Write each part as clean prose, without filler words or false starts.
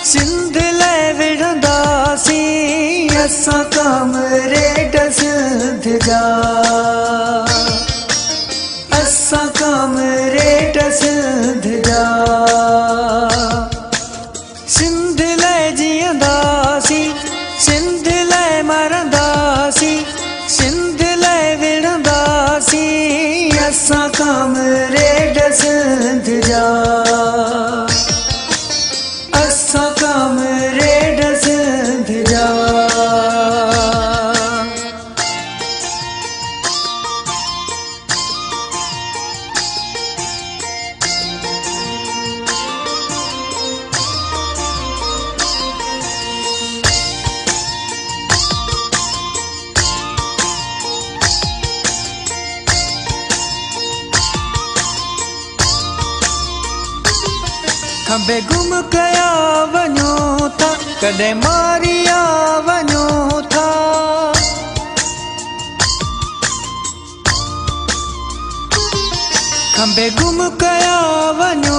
सिंध ले विढ़ंदासी असां कमरे डसंद जा असां कमरे डसंद जा सिंध ले जियंदासी सिंध ले मरंदासी सिंध ले विढ़ंदासी असां कमरे डसंद जा असां कमरे डसंद जा खंबे गुम कया वञो था कॾहिं मारिया वञो था खंबे गुम कया वञो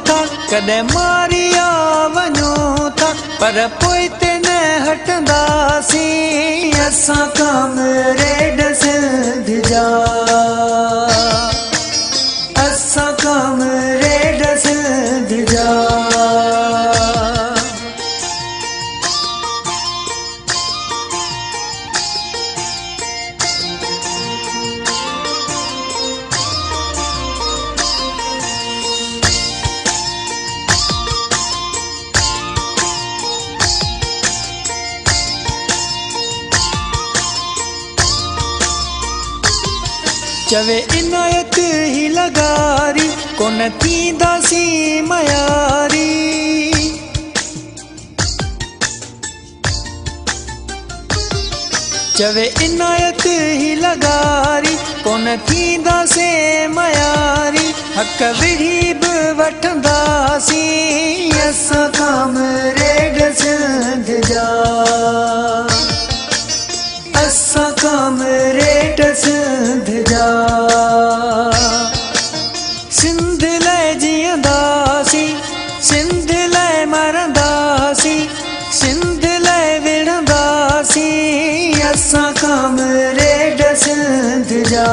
था कॾहिं मारिया वञो था पर पोइ ते न हटंदासीं असां कमरे डसंद जा असां कमरे डसंद जा चवे इनायत ही लगारी कोन थींदासी मयारी चवे इनायत ही लगारी कोन थींदासे मयारी हक विढ़ी बि वठंदासी असां कमरे डसंद जा असां कमरे डसंद जा सिंध ले जियंदासी सिंध ले मरंदासी सिंध ले विढ़ंदासी असां कमरे डसंद जा